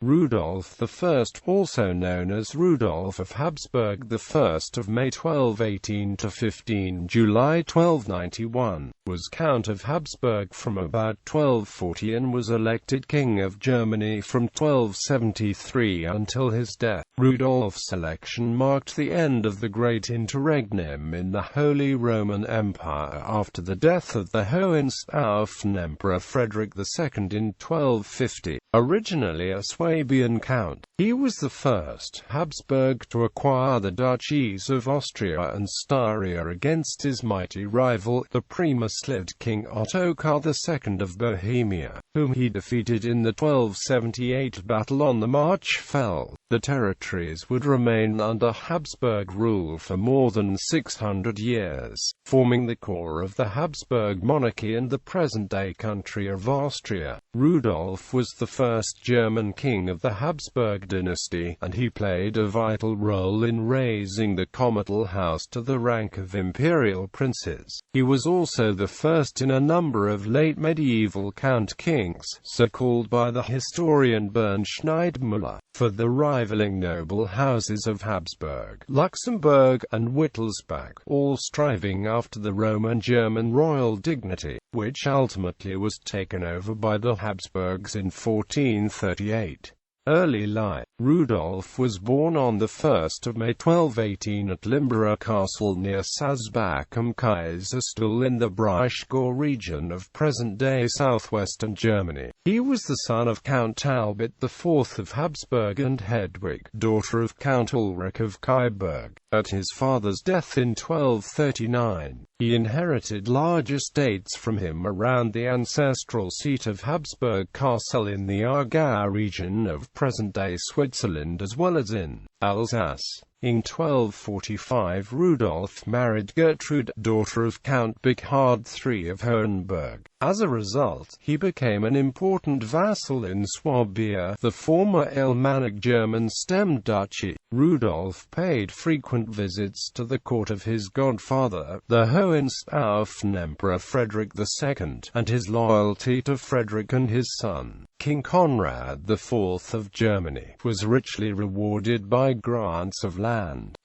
Rudolf I, also known as Rudolf of Habsburg, the 1st of May 1218 to 15 July 1291, was Count of Habsburg from about 1240 and was elected King of Germany from 1273 until his death. Rudolf's election marked the end of the Great Interregnum in the Holy Roman Empire after the death of the Hohenstaufen Emperor Frederick II in 1250. Originally a Swabian count, he was the first Habsburg to acquire the duchies of Austria and Styria against his mighty rival, the Přemyslid King Ottokar II of Bohemia, whom he defeated in the 1278 battle on the Marchfeld. The territories would remain under Habsburg rule for more than 600 years, forming the core of the Habsburg Monarchy and the present-day country of Austria. Rudolf was the first German king of the Habsburg dynasty, and he played a vital role in raising the comital house to the rank of imperial princes. He was also the first in a number of late medieval count kings, so called by the historian Bernd Schneidmüller, for the rivaling noble houses of Habsburg, Luxembourg, and Wittelsbach, all striving after the Roman-German royal dignity, which ultimately was taken over by the Habsburgs in 1438. Early life. Rudolf was born on the 1st of May 1218 at Limburger Castle near Salzbach am Kaiserstuhl in the Breisgau region of present-day southwestern Germany. He was the son of Count Albert IV of Habsburg and Hedwig, daughter of Count Ulrich of Kyburg. At his father's death in 1239, he inherited large estates from him around the ancestral seat of Habsburg Castle in the Aargau region of present-day Switzerland as well as in Alsace. In 1245 Rudolf married Gertrude, daughter of Count Burkhard III of Hohenberg. As a result, he became an important vassal in Swabia, the former Alemannic German stem duchy. Rudolf paid frequent visits to the court of his godfather, the Hohenstaufen Emperor Frederick II, and his loyalty to Frederick and his son, King Conrad IV of Germany, was richly rewarded by grants of land.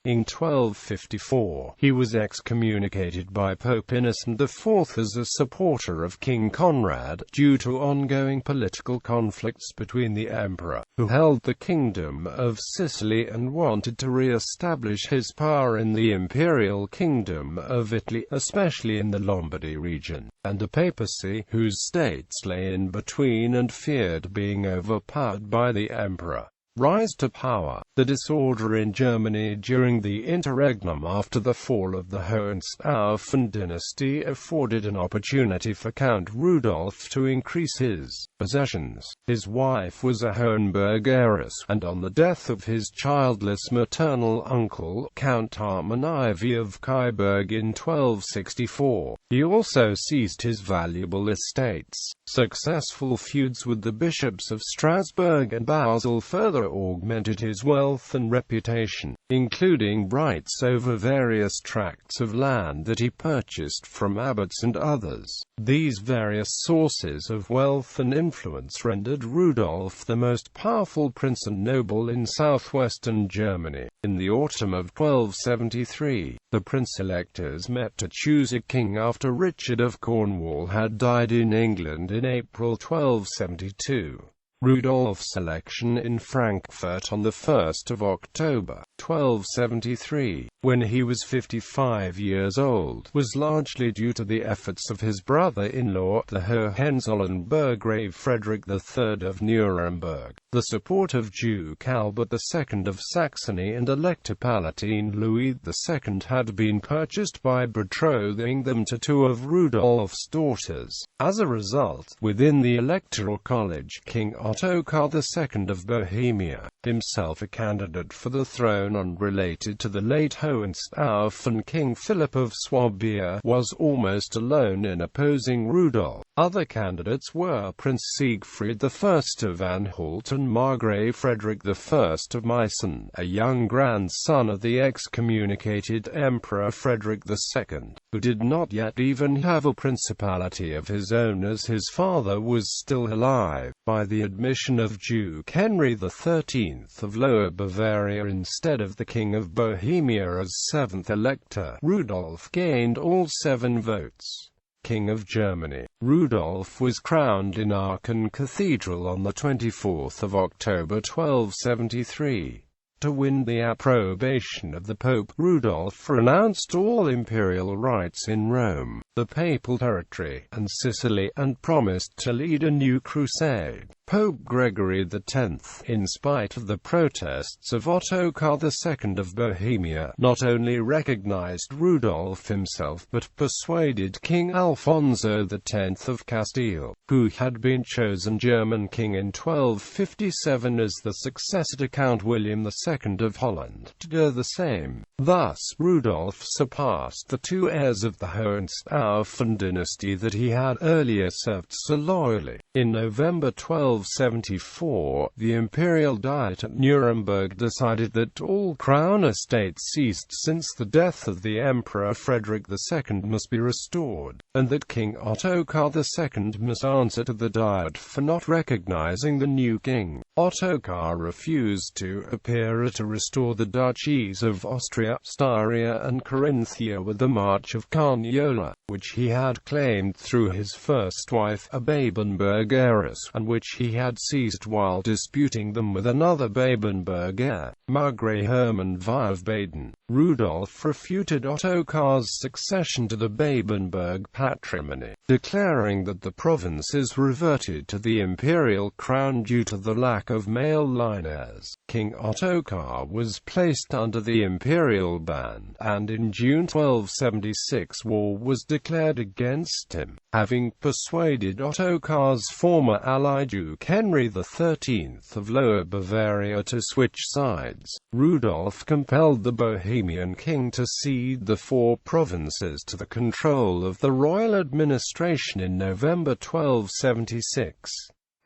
In 1254, he was excommunicated by Pope Innocent IV as a supporter of King Conrad, due to ongoing political conflicts between the emperor, who held the Kingdom of Sicily and wanted to re-establish his power in the Imperial Kingdom of Italy, especially in the Lombardy region, and the papacy, whose states lay in between and feared being overpowered by the emperor. Rise to power. The disorder in Germany during the interregnum after the fall of the Hohenstaufen dynasty afforded an opportunity for Count Rudolf to increase his possessions. His wife was a Hohenberg heiress, and on the death of his childless maternal uncle, Count Hermann IV of Kyburg in 1264, he also seized his valuable estates. Successful feuds with the bishops of Strasbourg and Basel further augmented his wealth and reputation, including rights over various tracts of land that he purchased from abbots and others. These various sources of wealth and influence rendered Rudolf the most powerful prince and noble in southwestern Germany. In the autumn of 1273, the prince-electors met to choose a king after Richard of Cornwall had died in England in April 1272. Rudolf's election in Frankfurt on the 1st of October, 1273, when he was 55 years old, was largely due to the efforts of his brother-in-law, the Hohenzollern Burgrave Frederick III of Nuremberg, the support of Duke Albert II of Saxony, and Elector Palatine Louis II had been purchased by betrothing them to two of Rudolf's daughters. As a result, within the Electoral College, King Ottokar II of Bohemia, himself a candidate for the throne unrelated to the late Hohenstaufen King Philip of Swabia, was almost alone in opposing Rudolf. Other candidates were Prince Siegfried I of Anhalt and Margrave Frederick I of Meissen, a young grandson of the excommunicated Emperor Frederick II, who did not yet even have a principality of his own as his father was still alive. by the admission of Duke Henry XIII of Lower Bavaria instead of the King of Bohemia as 7th elector. Rudolf gained all 7 votes. King of Germany. Rudolf was crowned in Aachen Cathedral on the 24th of October 1273. To win the approbation of the Pope, Rudolf renounced all imperial rights in Rome, the papal territory, and Sicily, and promised to lead a new crusade. Pope Gregory X, in spite of the protests of Ottokar II of Bohemia, not only recognized Rudolf himself but persuaded King Alfonso X of Castile, who had been chosen German king in 1257 as the successor to Count William II of Holland, to do the same. Thus, Rudolf surpassed the 2 heirs of the Hohenstaufen dynasty that he had earlier served so loyally. In November 1274, the Imperial Diet at Nuremberg decided that all crown estates seized since the death of the Emperor Frederick II must be restored, and that King Ottokar II must answer to the Diet for not recognizing the new king. Ottokar refused to appear to restore the duchies of Austria, Styria and Carinthia with the March of Carniola, which he had claimed through his first wife, a Babenberg heiress, and which he had seized while disputing them with another Babenberg heir, Margrave Hermann V of Baden. Rudolf refuted Ottokar's succession to the Babenberg patrimony, declaring that the provinces reverted to the imperial crown due to the lack of male line heirs. King Ottokar was placed under the imperial ban, and in June 1276 war was declared against him, having persuaded Ottokar's former ally Duke Henry XIII of Lower Bavaria to switch sides. Rudolf compelled the Bohemian king to cede the 4 provinces to the control of the royal administration in November 1276.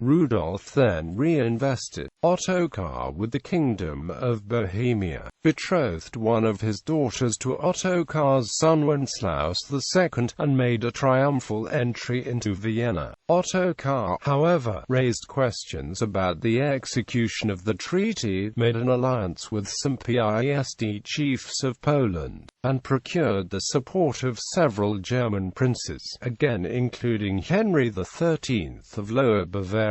Rudolf then reinvested Ottokar with the Kingdom of Bohemia, betrothed one of his daughters to Ottokar's son Wenceslaus II, and made a triumphal entry into Vienna. Ottokar, however, raised questions about the execution of the treaty, made an alliance with some Piast chiefs of Poland, and procured the support of several German princes, again including Henry XIII of Lower Bavaria.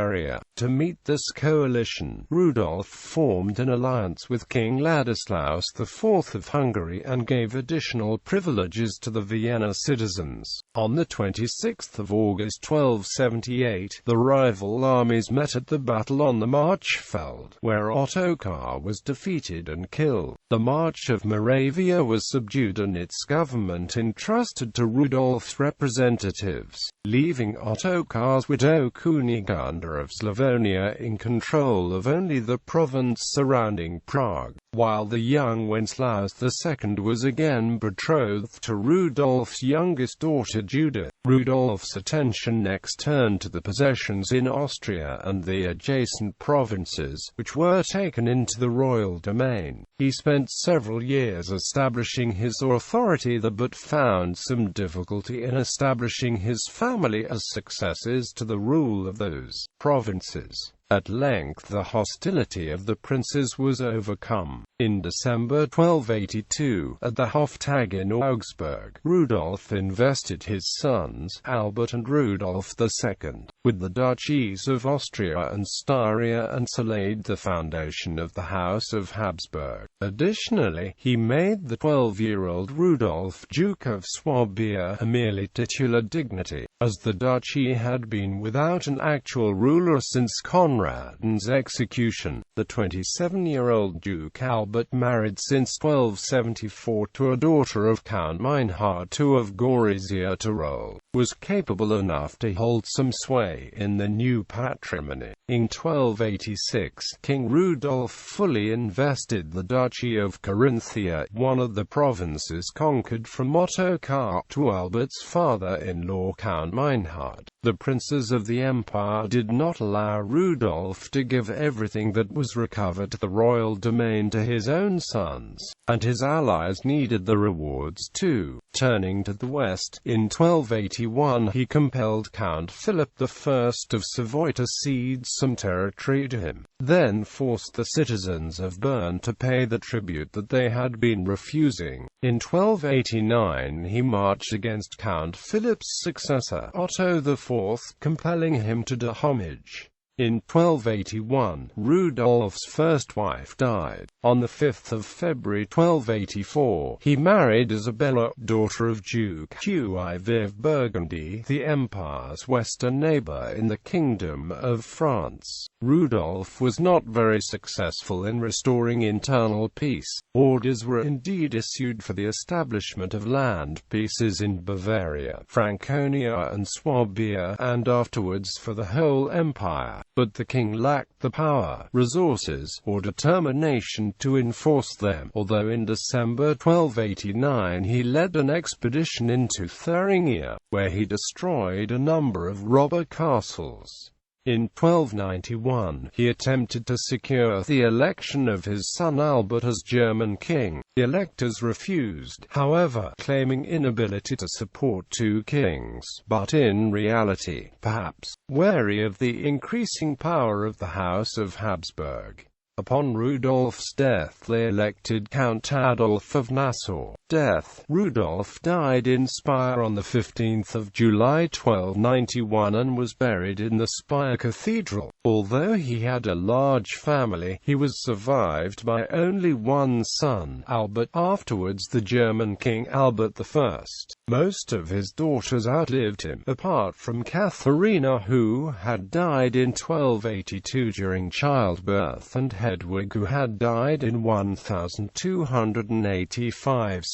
To meet this coalition, Rudolf formed an alliance with King Ladislaus IV of Hungary and gave additional privileges to the Vienna citizens. On the 26th of August 1278, the rival armies met at the battle on the Marchfeld, where Ottokar was defeated and killed. The March of Moravia was subdued and its government entrusted to Rudolf's representatives, leaving Ottokar's widow Kunigunda of Slavonia in control of only the province surrounding Prague, while the young Wenceslaus II was again betrothed to Rudolf's youngest daughter Judith. Rudolf's attention next turned to the possessions in Austria and the adjacent provinces, which were taken into the royal domain. He spent several years establishing his authority there, but found some difficulty in establishing his family as successors to the rule of those provinces. At length the hostility of the princes was overcome. In December 1282, at the Hoftag in Augsburg, Rudolf invested his sons, Albert and Rudolf II, with the duchies of Austria and Styria and so laid the foundation of the House of Habsburg. Additionally, he made the 12-year-old Rudolf Duke of Swabia a merely titular dignity, as the duchy had been without an actual ruler since Conrad's execution. The 27-year-old Duke Albert married since 1274 to a daughter of Count Meinhard II of Gorizia Tyrol, was capable enough to hold some sway in the new patrimony. In 1286, King Rudolf fully invested the Duchy of Carinthia, one of the provinces conquered from Ottokar, to Albert's father-in-law Count Meinhard. The princes of the empire did not allow Rudolf to give everything that was recovered to the royal domain to his own sons, and his allies needed the rewards too. Turning to the west, in 1281, 1281 he compelled Count Philip I of Savoy to cede some territory to him, then forced the citizens of Bern to pay the tribute that they had been refusing. In 1289 he marched against Count Philip's successor, Otto IV, compelling him to do homage. In 1281, Rudolf's first wife died. On 5 February 1284, he married Isabella, daughter of Duke Louis of Burgundy, the empire's western neighbor in the Kingdom of France. Rudolf was not very successful in restoring internal peace. Orders were indeed issued for the establishment of land pieces in Bavaria, Franconia and Swabia, and afterwards for the whole empire. But the king lacked the power, resources, or determination to enforce them, although in December 1289 he led an expedition into Thuringia, where he destroyed a number of robber castles. In 1291, he attempted to secure the election of his son Albert as German king. The electors refused, however, claiming inability to support two kings, but in reality, perhaps, wary of the increasing power of the House of Habsburg. Upon Rudolf's death they elected Count Adolf of Nassau. Death. Rudolf died in Speyer on 15 July 1291 and was buried in the Speyer Cathedral. Although he had a large family, he was survived by only one son, Albert, afterwards the German King Albert I. Most of his daughters outlived him, apart from Katharina, who had died in 1282 during childbirth, and Hedwig, who had died in 1285.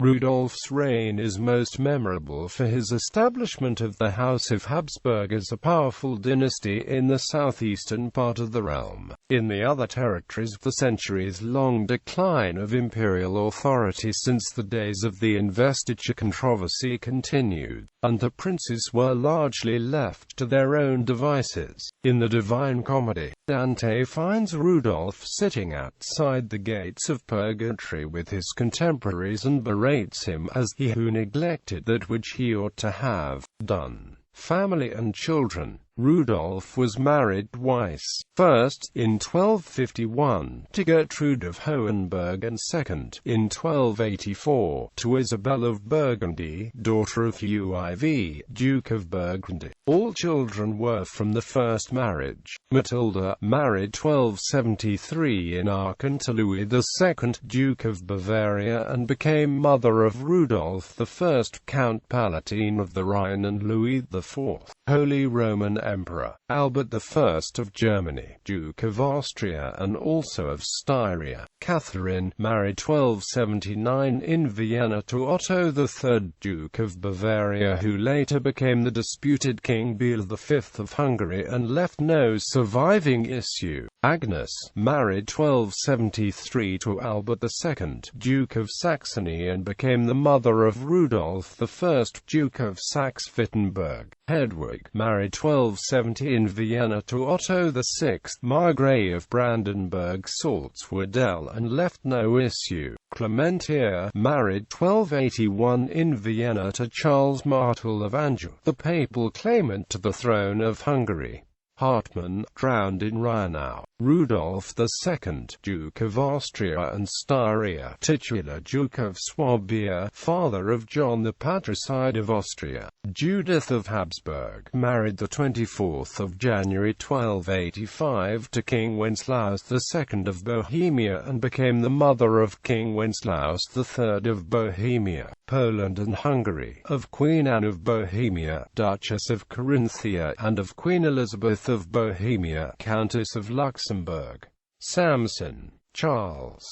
Rudolf's reign is most memorable for his establishment of the House of Habsburg as a powerful dynasty in the southeastern part of the realm. In the other territories, the centuries-long decline of imperial authority since the days of the investiture controversy continued, and the princes were largely left to their own devices. In the Divine Comedy, Dante finds Rudolf sitting outside the gates of purgatory with his contemporaries and berates him as he who neglected that which he ought to have done. Family and children. Rudolf was married twice, first, in 1251, to Gertrude of Hohenberg, and second, in 1284, to Isabel of Burgundy, daughter of Louis, Duke of Burgundy. All children were from the first marriage. Matilda, married 1273 in Aachen to Louis II, Duke of Bavaria, and became mother of Rudolf I, Count Palatine of the Rhine, and Louis IV, Holy Roman Emperor. Albert I of Germany, Duke of Austria and also of Styria. Catherine, married 1279 in Vienna to Otto III, Duke of Bavaria, who later became the disputed King Bela V of Hungary and left no surviving issue. Agnes, married 1273 to Albert II, Duke of Saxony, and became the mother of Rudolf I, Duke of Saxe-Wittenberg. Hedwig, married 1270 in Vienna to Otto VI, Margrave of Brandenburg-Salzwedel, and left no issue. Clementia, married 1281 in Vienna to Charles Martel of Anjou, the papal claimant to the throne of Hungary. Hartmann, drowned in Rheinau. Rudolf II, Duke of Austria and Styria, titular Duke of Swabia, father of John the Patricide of Austria. Judith of Habsburg, married 24 January 1285 to King Wenceslaus II of Bohemia and became the mother of King Wenceslaus III of Bohemia, Poland and Hungary, of Queen Anne of Bohemia, Duchess of Carinthia, and of Queen Elizabeth of Bohemia, Countess of Luxembourg. Samson, Charles.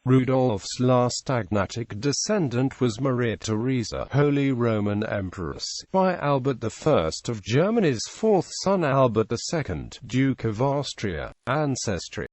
Rudolf's last agnatic descendant was Maria Theresa, Holy Roman Empress, by Albert I of Germany's fourth son Albert II, Duke of Austria. Ancestry.